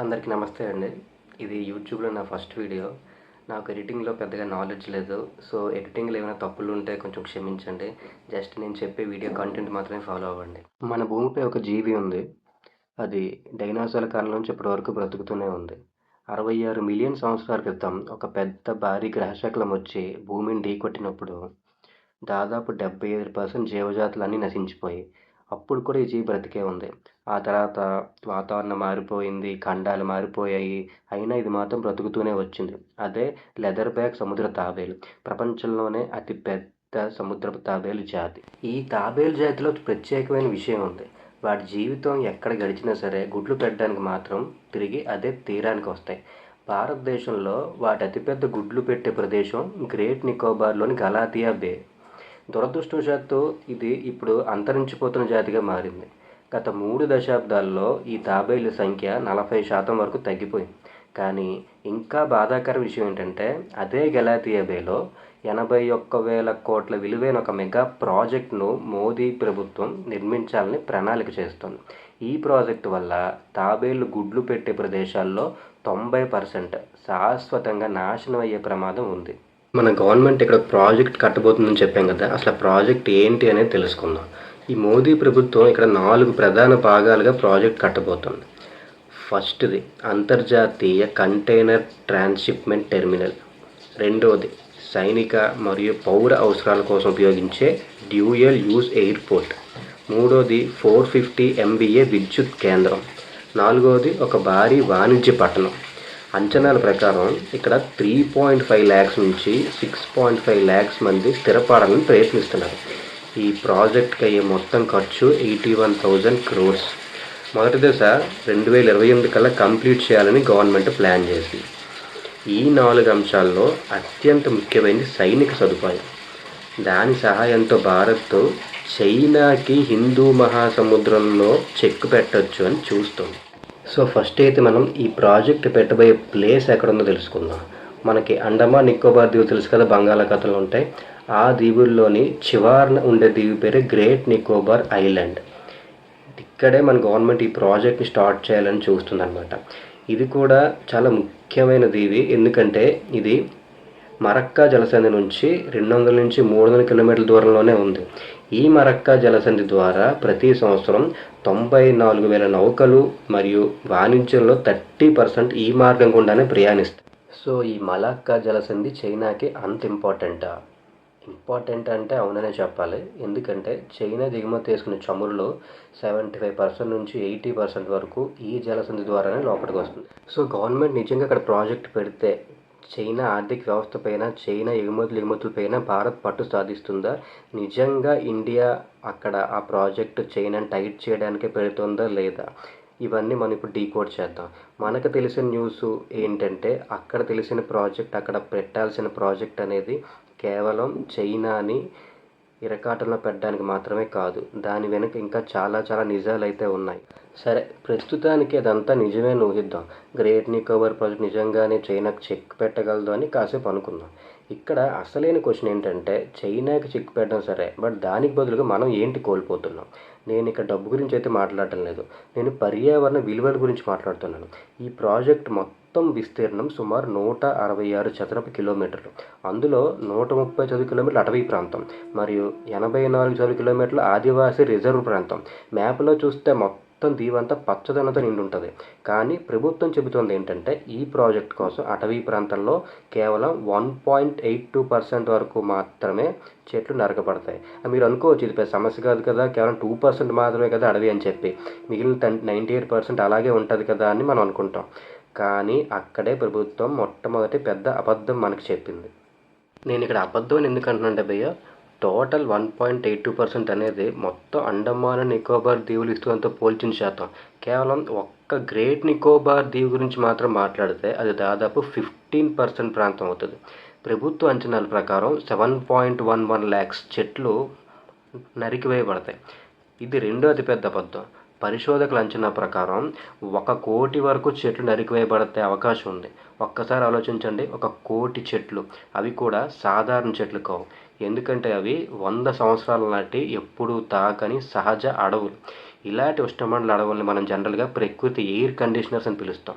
అందరికీ నమస్తే అండి. ఇది యూట్యూబ్‌లో నా ఫస్ట్ వీడియో. నాకు ఎడిటింగ్‌లో పెద్దగా నాలెడ్జ్ లేదు. సో, ఎడిటింగ్‌లో ఏమైనా తప్పులుంటే కొంచెం క్షమించండి. జస్ట్ నేను చెప్పే వీడియో కంటెంట్ మాత్రమే ఫాలో అవ్వండి. మన భూమిపై ఒక జీవి ఉంది. అది డైనోసార్ల కాలం నుంచి ఇప్పటి వరకు బ్రతుకుతూనే ఉంది. 66 మిలియన్ సంవత్సరాల క్రితం ఒక పెద్ద భారీ గ్రహశకలం వచ్చి భూమిని ఢీకొట్టినప్పుడు దాదాపు 75% జీవజాతులన్నీ నశించిపోయాయి. అప్పుడు కూడా ఈ జీవి బ్రతికే ఉంది. ఆ తర్వాత వాతావరణం మారిపోయింది, ఖండాలు మారిపోయాయి. అయినా ఇది మాత్రం బ్రతుకుతూనే వచ్చింది. అదే లెదర్ బ్యాక్ సముద్ర తాబేలు. ప్రపంచంలోనే అతి పెద్ద సముద్రపు తాబేలు జాతి. ఈ తాబేలు జాతిలో ప్రత్యేకమైన విషయం ఉంది. వాటి జీవితం ఎక్కడ గడిచినా సరే గుడ్లు పెట్టడానికి మాత్రం తిరిగి అదే తీరానికి వస్తాయి. భారతదేశంలో వాటి అతిపెద్ద గుడ్లు పెట్టే ప్రదేశం గ్రేట్ నికోబార్లోని గలాథియా బే. దురదృష్టవశాత్తు ఇది ఇప్పుడు అంతరించిపోతున్న జాతిగా మారింది. గత 3 దశాబ్దాల్లో ఈ తాబేళ్ల సంఖ్య 40% వరకు తగ్గిపోయింది. కానీ ఇంకా బాధాకర విషయం ఏంటంటే అదే గలాథియా బేలో 81,000 కోట్ల విలువైన ఒక మెగా ప్రాజెక్టును మోదీ ప్రభుత్వం నిర్మించాలని ప్రణాళిక చేస్తోంది. ఈ ప్రాజెక్టు వల్ల తాబేళ్లు గుడ్లు పెట్టే ప్రదేశాల్లో 90% శాశ్వతంగా నాశనం అయ్యే ప్రమాదం ఉంది. మన గవర్నమెంట్ ఇక్కడ ప్రాజెక్ట్ కట్టబోతుందని చెప్పాం కదా, అసలు ప్రాజెక్ట్ ఏంటి అనేది తెలుసుకుందాం. ఈ మోదీ ప్రభుత్వం ఇక్కడ 4 ప్రధాన భాగాలుగా ప్రాజెక్ట్ కట్టబోతుంది. ఫస్ట్ది అంతర్జాతీయ కంటైనర్ ట్రాన్స్షిప్మెంట్ టెర్మినల్. రెండవది సైనిక మరియు పౌర అవసరాల కోసం ఉపయోగించే డ్యూయల్ యూజ్ ఎయిర్పోర్ట్. మూడోది 450 MVA విద్యుత్ కేంద్రం. నాలుగవది ఒక భారీ వాణిజ్య పట్టణం. అంచనాల ప్రకారం ఇక్కడ 3.5 lakhs నుంచి 6.5 lakhs మంది స్థిరపడాలని ప్రయత్నిస్తున్నారు. ఈ ప్రాజెక్ట్కి అయ్యే మొత్తం ఖర్చు 81,000 crores. మొదటి దశ 2028 కల్లా కంప్లీట్ చేయాలని గవర్నమెంట్ ప్లాన్ చేసింది. ఈ 4 అంశాల్లో అత్యంత ముఖ్యమైనది సైనిక సదుపాయం. దాని సహాయంతో భారత్ చైనాకి హిందూ మహాసముద్రంలో చెక్ పెట్టొచ్చు అని చూస్తుంది. సో ఫస్ట్ అయితే మనం ఈ ప్రాజెక్ట్ పెట్టబోయే ప్లేస్ ఎక్కడుందో తెలుసుకుందాం. మనకి అండమాన్ నికోబార్ దీవులు తెలుసు కదా, బంగాళాఖాతంలో ఉంటాయి. ఆ దీవుల్లోని చివరన ఉండే దీవి పేరే గ్రేట్ నికోబార్ ఐలాండ్. ఇక్కడే మన గవర్నమెంట్ ఈ ప్రాజెక్ట్ని స్టార్ట్ చేయాలని చూస్తుందన్నమాట. ఇది కూడా చాలా ముఖ్యమైన దీవి, ఎందుకంటే ఇది మరక్కా జలసంధి నుంచి 200 నుంచి 300 కిలోమీటర్ల దూరంలోనే ఉంది. ఈ మరక్కా జలసంధి ద్వారా ప్రతి సంవత్సరం 94,000 నౌకలు మరియు వాణిజ్యంలో 30% ఈ మార్గం గుండానే ప్రయాణిస్తాయి. సో ఈ మలక్కా జలసంధి చైనాకి అంత ఇంపార్టెంట్ అంటే అవుననే చెప్పాలి. ఎందుకంటే చైనా దిగుమతి చేసుకునే చమురులో 75% నుంచి 80% వరకు ఈ జలసంధి ద్వారానే లోపలికి వస్తుంది. సో గవర్నమెంట్ నిజంగా అక్కడ ప్రాజెక్ట్ పెడితే చైనా ఆర్థిక వ్యవస్థ పైన, చైనా ఎగుమతులపైన భారత్ పట్టు సాధిస్తుందా? నిజంగా ఇండియా అక్కడ ఆ ప్రాజెక్టు చైనాని టైట్ చేయడానికే పెడుతుందా లేదా? ఇవన్నీ మనం ఇప్పుడు డీకోడ్ చేద్దాం. మనకు తెలిసిన న్యూస్ ఏంటంటే అక్కడ తెలిసిన ప్రాజెక్ట్, అక్కడ పెట్టాల్సిన ప్రాజెక్ట్ అనేది కేవలం చైనాని ఇరకాటంలో పెట్టడానికి మాత్రమే కాదు, దాని వెనుక ఇంకా చాలా నిజాలు అయితే ఉన్నాయి. సరే, ప్రస్తుతానికి అదంతా నిజమే అని ఊహిద్దాం. గ్రేట్ నికోబార్ ప్రాజెక్ట్ నిజంగానే చైనాకు చెక్ పెట్టగలదు అని కాసేపు అనుకుందాం. ఇక్కడ అసలైన క్వశ్చన్ ఏంటంటే చైనాకి చెక్ పెట్టడం సరే, బట్ దానికి బదులుగా మనం ఏంటి కోల్పోతున్నాం? నేను ఇక్కడ డబ్బు గురించి అయితే మాట్లాడటం లేదు, నేను పర్యావరణ విలువల గురించి మాట్లాడుతున్నాను. ఈ ప్రాజెక్ట్ మొత్తం విస్తీర్ణం సుమారు 166 చదరపు కిలోమీటర్లు. అందులో 130 చదరపు కిలోమీటర్లు అటవీ ప్రాంతం మరియు 84 చదరపు కిలోమీటర్లు ఆదివాసీ రిజర్వ్ ప్రాంతం. మ్యాప్లో చూస్తే మొత్తం దీవంతా పచ్చదనంతో నిండి ఉంటుంది. కానీ ప్రభుత్వం చెబుతోంది ఏంటంటే ఈ ప్రాజెక్ట్ కోసం అటవీ ప్రాంతంలో కేవలం 1.82% వరకు మాత్రమే చెట్లు నరకబడతాయి. మీరు అనుకోవచ్చు ఇది పెద్ద సమస్య కాదు కదా, కేవలం 2% మాత్రమే కదా అడవి అని చెప్పి, మిగిలిన 98% అలాగే ఉంటుంది కదా అని మనం అనుకుంటాం. కానీ అక్కడే ప్రభుత్వం మొట్టమొదటి పెద్ద అబద్ధం మనకు చెప్పింది. నేను ఇక్కడ అబద్ధం అని ఎందుకు అంటున్నానంటే భయ్య, టోటల్ 1.82% అనేది మొత్తం అండమాన్ నికోబార్ దీవులు ఇస్తున్నంత పోల్చిన శాతం. కేవలం ఒక్క గ్రేట్ నికోబార్ దీవి గురించి మాత్రం మాట్లాడితే అది దాదాపు 15% ప్రాంతం అవుతుంది. ప్రభుత్వ అంచనాల ప్రకారం 7.11 lakhs చెట్లు నరికివేయబడతాయి. ఇది రెండో అతిపెద్ద అబద్ధం. పరిశోధకుల అంచనా ప్రకారం 1 కోటి వరకు చెట్లు నరికివేయబడే అవకాశం ఉంది. ఒక్కసారి ఆలోచించండి, 1 కోటి చెట్లు, అవి కూడా సాధారణ చెట్లు కావు. ఎందుకంటే అవి 100 సంవత్సరాల నాటి ఎప్పుడూ తాకని సహజ అడవులు. ఇలాంటి ఉష్ణమండల అడవుల్ని మనం జనరల్గా ప్రకృతి ఎయిర్ కండిషనర్స్ అని పిలుస్తాం.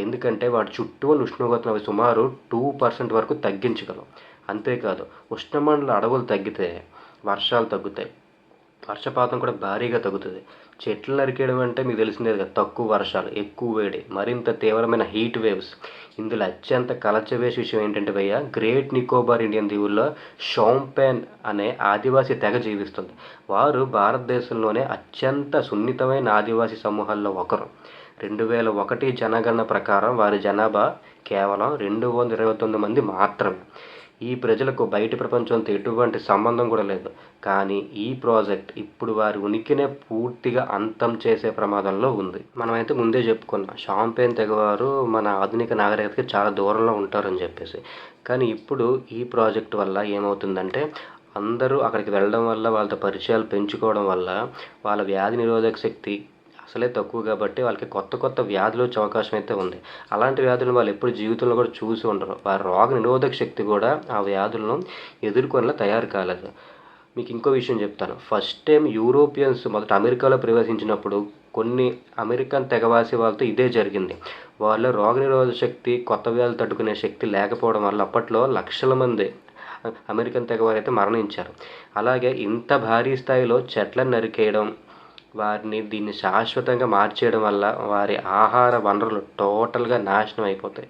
ఎందుకంటే వాటి చుట్టూ ఉన్న ఉష్ణోగ్రతను అవి సుమారు 2% వరకు తగ్గించగలం. అంతేకాదు ఉష్ణమండల అడవులు తగ్గితే వర్షాలు తగ్గుతాయి, వర్షపాతం కూడా భారీగా తగ్గుతుంది. చెట్లు నరికేయడం అంటే మీకు తెలిసిందే కదా, తక్కువ వర్షాలు, ఎక్కువ వేడి, మరింత తీవ్రమైన హీట్ వేవ్స్. ఇందులో అత్యంత కలచవేసే విషయం ఏంటంటే భయ్య, గ్రేట్ నికోబార్ ఇండియన్ దీవుల్లో షాంపెన్ అనే ఆదివాసీ తెగ జీవిస్తుంది. వారు భారతదేశంలోనే అత్యంత సున్నితమైన ఆదివాసీ సమూహాల్లో ఒకరు. 2001 జనగణన ప్రకారం వారి జనాభా కేవలం 229 మంది మాత్రమే. ఈ ప్రజలకు బయటి ప్రపంచంతో ఎటువంటి సంబంధం కూడా లేదు. కానీ ఈ ప్రాజెక్ట్ ఇప్పుడు వారి ఉనికినే పూర్తిగా అంతం చేసే ప్రమాదంలో ఉంది. మనమైతే ముందే చెప్పుకున్నాం, షాంపెన్ తెగవారు మన ఆధునిక నాగరికతకి చాలా దూరంలో ఉంటారని చెప్పేసి. కానీ ఇప్పుడు ఈ ప్రాజెక్ట్ వల్ల ఏమవుతుందంటే, అందరూ అక్కడికి వెళ్ళడం వల్ల, వాళ్ళతో పరిచయాలు పెంచుకోవడం వల్ల వాళ్ళ వ్యాధి నిరోధక శక్తి అసలే తక్కువ కాబట్టి వాళ్ళకి కొత్త కొత్త వ్యాధులు వచ్చే అవకాశం అయితే ఉంది. అలాంటి వ్యాధులను వాళ్ళు ఎప్పుడు జీవితంలో కూడా చూసి ఉండరు. వారి రోగ నిరోధక శక్తి కూడా ఆ వ్యాధులను ఎదుర్కొనేలా తయారు కాలేదు. మీకు ఇంకో విషయం చెప్తాను. ఫస్ట్ టైం యూరోపియన్స్ మొదట అమెరికాలో ప్రవేశించినప్పుడు కొన్ని అమెరికన్ తెగవాసి వాళ్ళతో ఇదే జరిగింది. వాళ్ళ రోగ నిరోధక శక్తి, కొత్త వ్యాధులు తట్టుకునే శక్తి లేకపోవడం వల్ల అప్పట్లో లక్షల మంది అమెరికన్ తెగవారు అయితే మరణించారు. అలాగే ఇంత భారీ స్థాయిలో చెట్లను నరికేయడం, దీన్ని శాశ్వతంగా మార్చేయడం వల్ల వారి ఆహార వనరులు టోటల్గా నాశనం అయిపోతాయి.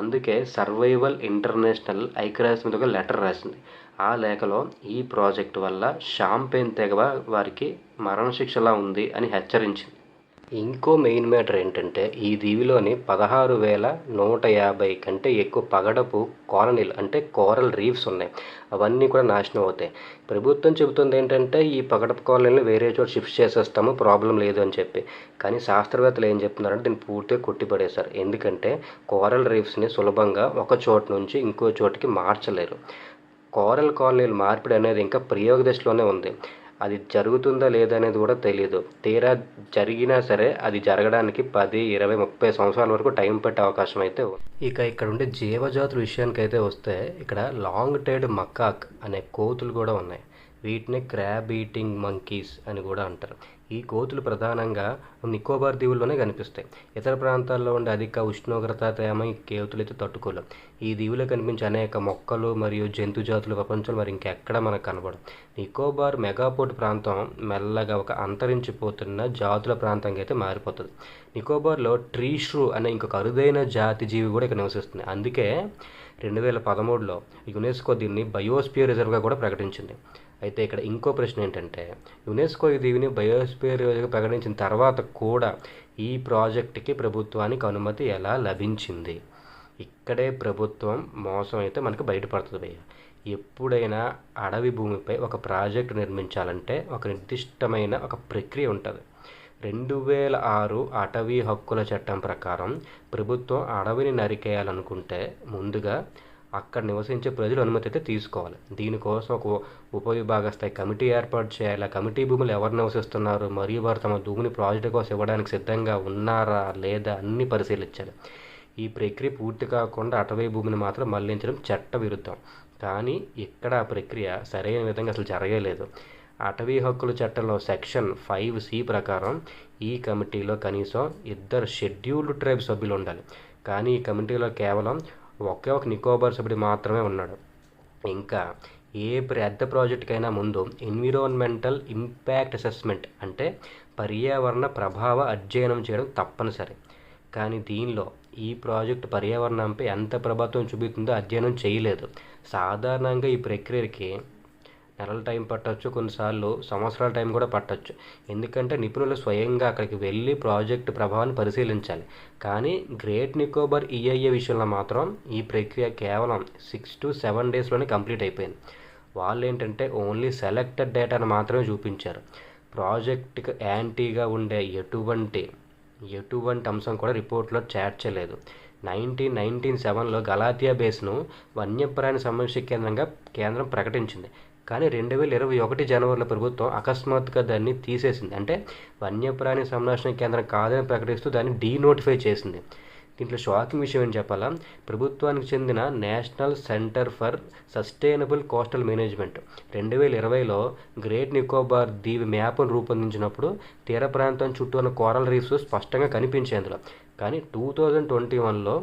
అందుకే సర్వైవల్ ఇంటర్నేషనల్ ఐక్యరాజ్య సమితి ఒక లెటర్ రాసింది. ఆ లేఖలో ఈ ప్రాజెక్టు వల్ల షాంపెన్ తెగ వారికి మరణశిక్షలా ఉంది అని హెచ్చరించింది. ఇంకో మెయిన్ మ్యాటర్ ఏంటంటే, ఈ దీవిలోని 16,150 కంటే ఎక్కువ పగడపు కాలనీలు అంటే కోరల్ రీఫ్స్ ఉన్నాయి. అవన్నీ కూడా నాశనం అవుతాయి. ప్రభుత్వం చెబుతుంది ఏంటంటే, ఈ పగడపు కాలనీలను వేరే చోట షిఫ్ట్ చేసేస్తాము, ప్రాబ్లం లేదు అని చెప్పి. కానీ శాస్త్రవేత్తలు ఏం చెప్తున్నారంటే దీన్ని పూర్తిగా కొట్టిపడేశారు. ఎందుకంటే కోరల్ రీఫ్స్ని సులభంగా ఒక చోట నుంచి ఇంకో చోటికి మార్చలేరు. కోరల్ కాలనీలు మార్పిడి అనేది ఇంకా ప్రయోగ దశలోనే ఉంది. అది జరుగుతుందా లేదా అనేది కూడా తెలియదు. తీరా జరిగినా సరే అది జరగడానికి 10, 20, 30 సంవత్సరాల వరకు టైం పట్టే అవకాశం అయితే ఉంది. ఇక ఇక్కడ ఉండే జీవజాతుల విషయానికి అయితే వస్తే, ఇక్కడ లాంగ్ టైడ్ మకాక్ అనే కోతులు కూడా ఉన్నాయి. వీటిని క్రాబ్ ఈటింగ్ మంకీస్ అని కూడా అంటారు. ఈ కోతులు ప్రధానంగా నికోబార్ దీవుల్లోనే కనిపిస్తాయి. ఇతర ప్రాంతాల్లో ఉండే అధిక ఉష్ణోగ్రత, తేమ ఈ కోతులు అయితే తట్టుకోలేవు. ఈ దీవులో కనిపించే అనేక మొక్కలు మరియు జంతు జాతుల ప్రపంచంలో మరి ఇంకెక్కడ మనకు కనబడవు. నికోబార్ మెగాపోర్ట్ ప్రాంతం మెల్లగా ఒక అంతరించిపోతున్న జాతుల ప్రాంతంగా అయితే మారిపోతుంది. నికోబార్లో ట్రీ ష్రూ అనే ఇంకొక అరుదైన జాతి జీవి కూడా ఇక్కడ నివసిస్తుంది. అందుకే 2013లో యునెస్కో దీన్ని బయోస్పియర్ రిజర్వ్గా కూడా ప్రకటించింది. అయితే ఇక్కడ ఇంకో ప్రశ్న ఏంటంటే, యునెస్కో ఈ దీవిని బయోస్పియర్ రిజర్వ్గా ప్రకటించిన తర్వాత కూడా ఈ ప్రాజెక్టుకి ప్రభుత్వానికి అనుమతి ఎలా లభించింది? ఇక్కడే ప్రభుత్వం మోసం అయితే మనకు బయటపడుతుంది భయ్య. ఎప్పుడైనా అడవి భూమిపై ఒక ప్రాజెక్టు నిర్మించాలంటే ఒక నిర్దిష్టమైన ఒక ప్రక్రియ ఉంటుంది. 2006 అటవీ హక్కుల చట్టం ప్రకారం ప్రభుత్వం అడవిని నరికేయాలనుకుంటే ముందుగా అక్కడ నివసించే ప్రజలు అనుమతి అయితే తీసుకోవాలి. దీనికోసం ఒక ఉపవిభాగ స్థాయి కమిటీ ఏర్పాటు చేయాలి. కమిటీ భూములు ఎవరు నివసిస్తున్నారు మరియు వారు తమ భూమిని ప్రాజెక్టు కోసం ఇవ్వడానికి సిద్ధంగా ఉన్నారా లేదా అన్ని పరిశీలించాలి. ఈ ప్రక్రియ పూర్తి కాకుండా అటవీ భూమిని మాత్రం మళ్లించడం చట్ట విరుద్ధం. కానీ ఇక్కడ ఆ ప్రక్రియ సరైన విధంగా అసలు జరగలేదు. అటవీ హక్కుల చట్టంలో సెక్షన్ 5C ప్రకారం ఈ కమిటీలో కనీసం 2 షెడ్యూల్డ్ ట్రైబ్ సభ్యులు ఉండాలి. కానీ ఈ కమిటీలో కేవలం ఒకే ఒక నికోబార్ సభ్యుడు మాత్రమే ఉన్నాడు. ఇంకా ఏ పెద్ద ప్రాజెక్టుకైనా ముందు ఎన్విరాన్మెంటల్ ఇంపాక్ట్ అసెస్మెంట్ అంటే పర్యావరణ ప్రభావ అధ్యయనం చేయడం తప్పనిసరి. కానీ దీనిలో ఈ ప్రాజెక్టు పర్యావరణంపై ఎంత ప్రభావం చూపుతుందో అధ్యయనం చేయలేదు. సాధారణంగా ఈ ప్రక్రియకి నెలల టైం పట్టవచ్చు, కొన్నిసార్లు సంవత్సరాల టైం కూడా పట్టవచ్చు. ఎందుకంటే నిపుణులు స్వయంగా అక్కడికి వెళ్ళి ప్రాజెక్టు ప్రభావాన్ని పరిశీలించాలి. కానీ గ్రేట్ నికోబార్ EIA విషయంలో మాత్రం ఈ ప్రక్రియ కేవలం 6 to 7 డేస్లోనే కంప్లీట్ అయిపోయింది. వాళ్ళు ఏంటంటే ఓన్లీ సెలెక్టెడ్ డేటాను మాత్రమే చూపించారు. ప్రాజెక్టుకి యాంటీగా ఉండే ఎటువంటి అంశం కూడా రిపోర్ట్లో చేర్చలేదు. 1997లో గలాథియా బేస్ను వన్యప్రాణి సంరక్షణ కేంద్రం ప్రకటించింది. కానీ 2021 జనవరిలో ప్రభుత్వం అకస్మాత్తుగా దాన్ని తీసేసింది. అంటే వన్యప్రాణి సంరక్షణ కేంద్రం కాదని ప్రకటిస్తూ దాన్ని డీనోటిఫై చేసింది. దీంట్లో షాకింగ్ విషయం ఏం చెప్పాలా, ప్రభుత్వానికి చెందిన National Centre for Sustainable Coastal Management 2020లో గ్రేట్ నికోబార్ దీవి మ్యాప్ను రూపొందించినప్పుడు తీర ప్రాంతం చుట్టూ ఉన్న కోరల్ రీఫ్స్ స్పష్టంగా కనిపించాయి అందులో. కానీ 2021లో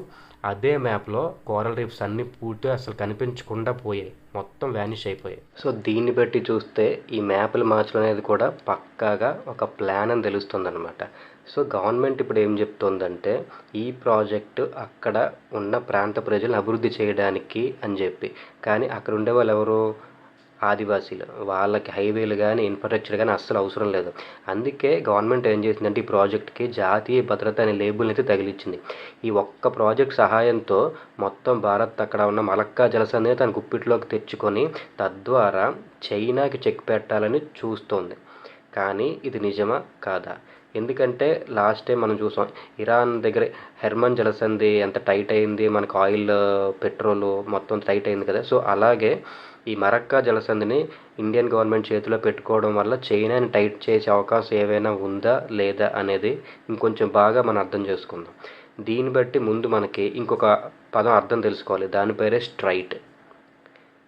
అదే మ్యాప్లో కోరల్ రీఫ్స్ అన్నీ పూర్తిగా అసలు కనిపించకుండా పోయాయి, మొత్తం వ్యానిష్ అయిపోయాయి. సో దీన్ని బట్టి చూస్తే ఈ మ్యాప్లు మార్చడం అనేది కూడా పక్కాగా ఒక ప్లాన్ అని తెలుస్తుంది అనమాట. సో గవర్నమెంట్ ఇప్పుడు ఏం చెప్తుందంటే ఈ ప్రాజెక్టు అక్కడ ఉన్న ప్రాంత ప్రజలను అభివృద్ధి చేయడానికి అని చెప్పి, కానీ అక్కడ ఉండే వాళ్ళు ఎవరు, ఆదివాసీలు, వాళ్ళకి హైవేలు కానీ ఇన్ఫ్రాస్ట్రక్చర్ కానీ అస్సలు అవసరం లేదు. అందుకే గవర్నమెంట్ ఏం చేసిందంటే ఈ ప్రాజెక్ట్కి జాతీయ భద్రత అనే లేబుల్ని అయితే తగిలించింది. ఈ ఒక్క ప్రాజెక్ట్ సహాయంతో మొత్తం భారత్ అక్కడ ఉన్న మలక్కా జలసంధిని తన గుప్పిట్లోకి తెచ్చుకొని తద్వారా చైనాకి చెక్ పెట్టాలని చూస్తోంది. కానీ ఇది నిజమా కాదా? ఎందుకంటే లాస్ట్ టైం మనం చూసాం ఇరాన్ దగ్గర హెర్మన్ జలసంధి ఎంత టైట్ అయింది, మనకు ఆయిల్ పెట్రోల్ మొత్తం టైట్ అయింది కదా. సో అలాగే ఈ మరక్కా జలసంధిని ఇండియన్ గవర్నమెంట్ చేతిలో పెట్టుకోవడం వల్ల చైనాని టైట్ చేసే అవకాశం ఏవైనా ఉందా లేదా అనేది ఇంకొంచెం బాగా మనం అర్థం చేసుకుందాం. దీన్ని బట్టి ముందు మనకి ఇంకొక పదం అర్థం తెలుసుకోవాలి, దాని పేరే స్ట్రైట్.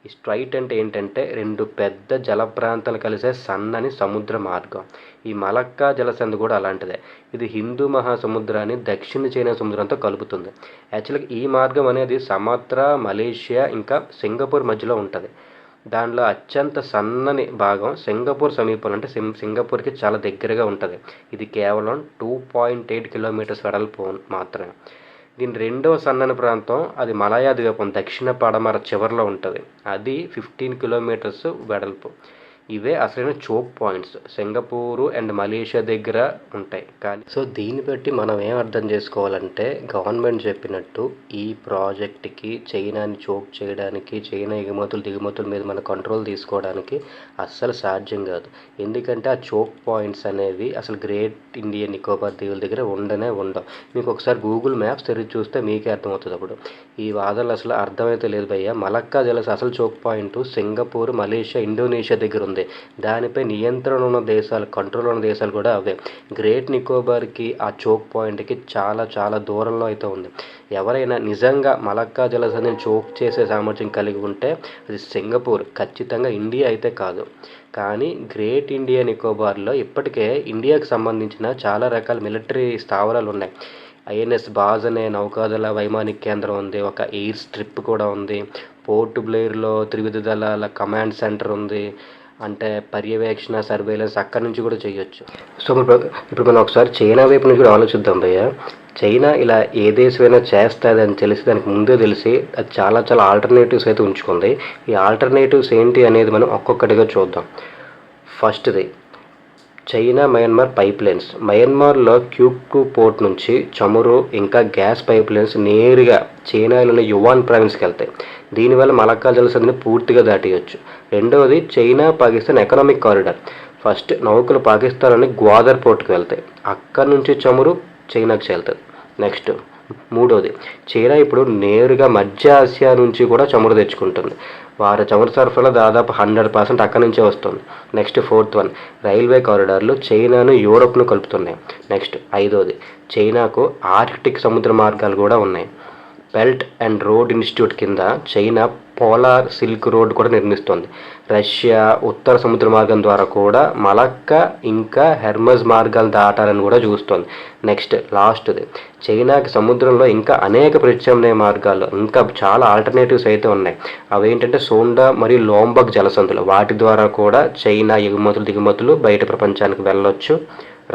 ఈ స్ట్రైట్ అంటే ఏంటంటే రెండు పెద్ద జల ప్రాంతాలు కలిసే సన్నని సముద్ర మార్గం. ఈ మలక్కా జలసంధి కూడా అలాంటిదే. ఇది హిందూ మహాసముద్రాన్ని దక్షిణ చైనా సముద్రంతో కలుపుతుంది. యాక్చువల్గా ఈ మార్గం అనేది సమాత్రా, మలేషియా ఇంకా సింగపూర్ మధ్యలో ఉంటుంది. దానిలో అత్యంత సన్నని భాగం సింగపూర్ సమీపంలో, అంటే సింగపూర్కి చాలా దగ్గరగా ఉంటుంది. ఇది కేవలం 2.8 కిలోమీటర్స్ వెడల్పు మాత్రమే. దీని రెండవ సన్నని ప్రాంతం అది మలాయా ద్వీపం దక్షిణ పడమర చివరిలో ఉంటుంది. అది 15 కిలోమీటర్స్ వెడల్పు. ఇవే అసలైన choke points Singapore and Malaysia దగ్గర ఉంటాయి. కానీ సో దీన్ని బట్టి మనం ఏం అర్థం చేసుకోవాలంటే గవర్నమెంట్ చెప్పినట్టు ఈ ప్రాజెక్ట్కి చైనాని చోక్ చేయడానికి, చైనా ఎగుమతులు దిగుమతుల మీద మన కంట్రోల్ తీసుకోవడానికి అస్సలు సాధ్యం కాదు. ఎందుకంటే ఆ చోక్ పాయింట్స్ అనేవి అసలు గ్రేట్ ఇండియన్ నికోబార్ దీవుల దగ్గర ఉండవు. మీకు ఒకసారి గూగుల్ మ్యాప్స్ తెరిచి చూస్తే మీకే అర్థమవుతుంది. అప్పుడు ఈ వాదనలు అసలు అర్థమైతే లేదు భయ్య. మలక్కా జలస అసలు choke point Singapore, Malaysia, Indonesia దగ్గర ఉంది. దానిపై నియంత్రణ ఉన్న దేశాలు, కంట్రోల్ ఉన్న దేశాలు కూడా అవే. గ్రేట్ నికోబార్కి ఆ చోక్ పాయింట్కి చాలా చాలా దూరంలో అయితే ఉంది. ఎవరైనా నిజంగా మలక్కా జలసంధిని చోక్ చేసే సామర్థ్యం కలిగి ఉంటే అది సింగపూర్, ఖచ్చితంగా ఇండియా అయితే కాదు. కానీ గ్రేట్ ఇండియా నికోబార్లో ఇప్పటికే ఇండియాకి సంబంధించిన చాలా రకాల మిలిటరీ స్థావరాలు ఉన్నాయి. ఐఎన్ఎస్ బాజ్ అనే నౌకాదళ వైమానిక కేంద్రం ఉంది, ఒక ఎయిర్ స్ట్రిప్ కూడా ఉంది, పోర్ట్ బ్లెయిర్లో త్రివిధ దళాల కమాండ్ సెంటర్ ఉంది, అంటే పర్యవేక్షణ, సర్వేలెన్స్ అక్కడి నుంచి కూడా చేయొచ్చు. సో ఇప్పుడు మనం ఒకసారి చైనా వైపు నుంచి కూడా ఆలోచిద్దాం భయ్య. చైనా ఇలా ఏ దేశమైనా చేస్తుంది అని తెలిసి, దానికి ముందే తెలిసి అది చాలా చాలా ఆల్టర్నేటివ్స్ అయితే ఉంచుకుంది. ఈ ఆల్టర్నేటివ్స్ ఏంటి అనేది మనం ఒక్కొక్కటిగా చూద్దాం. ఫస్ట్ది చైనా మయన్మార్ పైప్ లైన్స్. మయన్మార్లో క్యూబ్కు పోర్ట్ నుంచి చమురు ఇంకా గ్యాస్ పైప్ లైన్స్ నేరుగా చైనాలోని యువాన్ ప్రావిన్స్కి వెళ్తాయి. దీనివల్ల మలక్కా జలసంధిని పూర్తిగా దాటియచ్చు. రెండవది China Pakistan economic corridor. First నౌకలు పాకిస్తాన్లోని గ్వాదర్ పోర్ట్కి వెళ్తాయి, అక్కడి నుంచి చమురు చైనాకి వెళ్తుంది. నెక్స్ట్ మూడవది చైనా ఇప్పుడు నేరుగా మధ్య ఆసియా నుంచి కూడా చమురు తెచ్చుకుంటుంది. వారి చమురు సరఫరా దాదాపు 100% అక్కడి నుంచే వస్తుంది. నెక్స్ట్ ఫోర్త్ వన్ రైల్వే కారిడార్లు చైనాను యూరోప్ను కలుపుతున్నాయి. నెక్స్ట్ ఐదవది చైనాకు ఆర్కిటిక్ సముద్ర మార్గాలు కూడా ఉన్నాయి. బెల్ట్ అండ్ రోడ్ ఇన్స్టిట్యూట్ కింద చైనా పోలార్ సిల్క్ రోడ్ కూడా నిర్మిస్తోంది. రష్యా ఉత్తర సముద్ర మార్గం ద్వారా కూడా మలక్కా ఇంకా హెర్మజ్ మార్గాలు దాటాలని కూడా చూస్తోంది. నెక్స్ట్ లాస్ట్ది చైనాకి సముద్రంలో ఇంకా అనేక ప్రత్యామ్నాయ మార్గాలు, ఇంకా చాలా ఆల్టర్నేటివ్స్ అయితే ఉన్నాయి. అవి ఏంటంటే సోండా మరియు లోంబక్ జలసంధులు, వాటి ద్వారా కూడా చైనా ఎగుమతులు దిగుమతులు బయట ప్రపంచానికి వెళ్ళొచ్చు,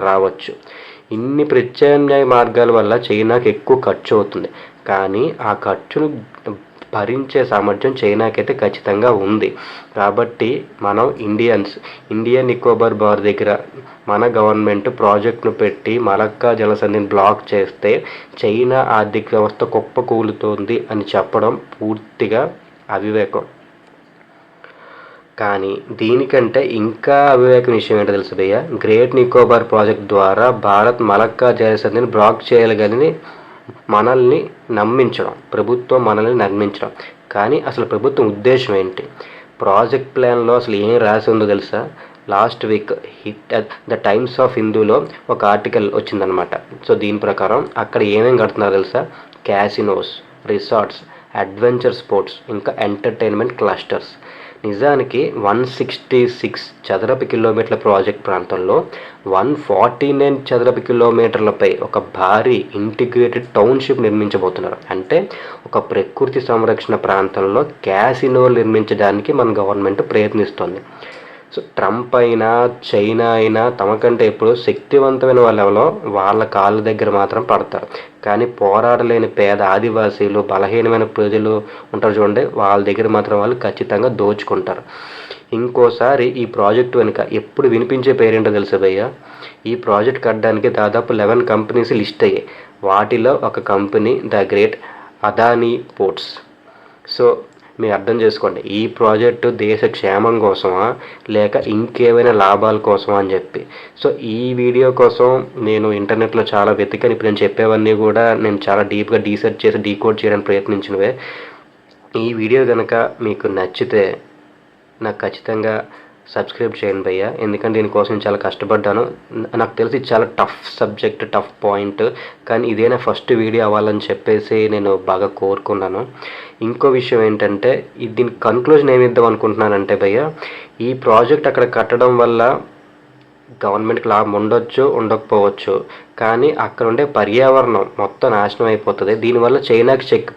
రావచ్చు. ఇన్ని ప్రత్యామ్నాయ మార్గాల వల్ల చైనాకి ఎక్కువ ఖర్చు అవుతుంది. కానీ ఆ ఖర్చును భరించే సామర్థ్యం చైనాకైతే ఖచ్చితంగా ఉంది. కాబట్టి మనం ఇండియన్ నికోబార్ బార్ దగ్గర మన గవర్నమెంట్ ప్రాజెక్టును పెట్టి మలక్కా జలసంధిని బ్లాక్ చేస్తే చైనా ఆర్థిక వ్యవస్థ కుప్పకూలుతోంది అని చెప్పడం పూర్తిగా అవివేకం. కానీ దీనికంటే ఇంకా అవివేకం విషయం ఏంటో తెలుసు భయ్య. గ్రేట్ నికోబార్ ప్రాజెక్ట్ ద్వారా భారత్ మలక్కా జలసంధిని బ్లాక్ చేయగలని మనల్ని నమ్మించడం, ప్రభుత్వం మనల్ని నమ్మించడం. కానీ అసలు ప్రభుత్వం ఉద్దేశం ఏంటి? ప్రాజెక్ట్ ప్లాన్లో అసలు ఏం రాసి ఉందో తెలుసా? Last week hit the Times of హిందూలో ఒక ఆర్టికల్ వచ్చిందనమాట. సో దీని ప్రకారం అక్కడ ఏమేమి కడుతున్నారో తెలుసా? క్యాసినోస్, రిసార్ట్స్, అడ్వెంచర్ స్పోర్ట్స్, ఇంకా ఎంటర్టైన్మెంట్ క్లస్టర్స్. నిజానికి 166 చదరపు కిలోమీటర్ల ప్రాజెక్ట్ ప్రాంతంలో 149 చదరపు కిలోమీటర్లపై ఒక భారీ ఇంటిగ్రేటెడ్ టౌన్షిప్ నిర్మించబోతున్నారు. అంటే ఒక ప్రకృతి సంరక్షణ ప్రాంతంలో క్యాసినోలు నిర్మించడానికి మన గవర్నమెంట్ ప్రయత్నిస్తుంది. సో ట్రంప్ అయినా, చైనా అయినా తమకంటే ఎప్పుడు శక్తివంతమైన వాళ్ళలో వాళ్ళ కాళ్ళ దగ్గర మాత్రం పడతారు. కానీ పోరాడలేని పేద ఆదివాసీలు, బలహీనమైన ప్రజలు ఉంటారు చూడండి, వాళ్ళ దగ్గర మాత్రం వాళ్ళు ఖచ్చితంగా దోచుకుంటారు. ఇంకోసారి ఈ ప్రాజెక్టు వెనుక ఎప్పుడు వినిపించే పేరేంటో తెలుసా భయ్య? ఈ ప్రాజెక్ట్ కట్టడానికి దాదాపు 11 కంపెనీస్ లిస్ట్ అయ్యాయి. వాటిలో ఒక company the great Adani ports. So మీరు అర్థం చేసుకోండి, ఈ ప్రాజెక్టు దేశ క్షేమం కోసమా లేక ఇంకేమైనా లాభాల కోసమా అని చెప్పి. సో ఈ వీడియో కోసం నేను ఇంటర్నెట్లో చాలా వెతికాను. ఇప్పుడు నేను చెప్పేవన్నీ కూడా నేను చాలా డీప్గా రీసెర్చ్ చేసి డీకోడ్ చేయడానికి ప్రయత్నించినవే. ఈ వీడియో కనుక మీకు నచ్చితే నాకు ఖచ్చితంగా సబ్స్క్రైబ్ చేయండి భయ్య, ఎందుకంటే దీనికోసం నేను చాలా కష్టపడ్డాను. నాకు తెలిసి చాలా టఫ్ సబ్జెక్ట్, టఫ్ పాయింట్, కానీ ఇదేనా ఫస్ట్ వీడియో అవ్వాలని చెప్పేసి నేను బాగా కోరుకున్నాను. ఇంకో విషయం ఏంటంటే, దీనికి కన్క్లూజన్ ఏమి ఇద్దాం అనుకుంటున్నానంటే భయ్య, ఈ ప్రాజెక్ట్ అక్కడ కట్టడం వల్ల గవర్నమెంట్కి లాభం ఉండొచ్చు, ఉండకపోవచ్చు, కానీ అక్కడ ఉండే పర్యావరణం మొత్తం నాశనం అయిపోతుంది. దీనివల్ల చైనాకి చెక్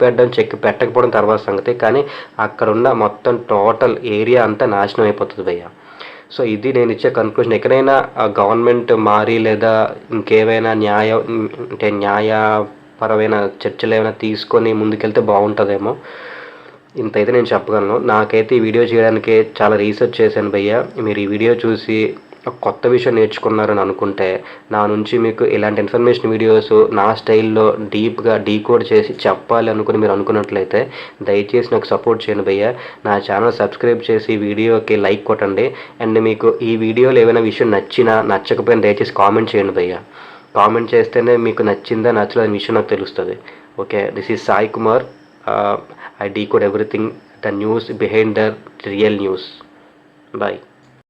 పెట్టకపోవడం తర్వాత సంగతి, కానీ అక్కడ ఉన్న మొత్తం టోటల్ ఏరియా అంతా నాశనం అయిపోతుంది భయ్య. సో ఇది నేను ఇచ్చే కన్క్లూజన్. ఎక్కడైనా గవర్నమెంట్ మారి లేదా ఇంకేమైనా న్యాయపరమైన చర్చలు ఏమైనా తీసుకొని ముందుకెళ్తే బాగుంటుందేమో. ఇంతైతే నేను చెప్పగలను. నాకైతే ఈ వీడియో చేయడానికి చాలా రీసెర్చ్ చేశాను భయ్య. మీరు ఈ వీడియో చూసి కొత్త విషయం నేర్చుకున్నారని అనుకుంటే, నా నుంచి మీకు ఇలాంటి ఇన్ఫర్మేషన్ వీడియోస్ నా స్టైల్లో డీప్గా డీకోడ్ చేసి చెప్పాలి అనుకుని మీరు అనుకున్నట్లయితే దయచేసి నాకు సపోర్ట్ చేయండి భయ్య. నా ఛానల్ సబ్స్క్రైబ్ చేసి వీడియోకి లైక్ కొట్టండి. అండ్ మీకు ఈ వీడియోలో ఏమైనా విషయం నచ్చినా నచ్చకపోయినా దయచేసి కామెంట్ చేయండి భయ్య. కామెంట్ చేస్తేనే మీకు నచ్చిందా నచ్చలేని విషయం నాకు తెలుస్తుంది. Okay, this is Sai Kumar. I decode everything, the news behind the real news. Bye.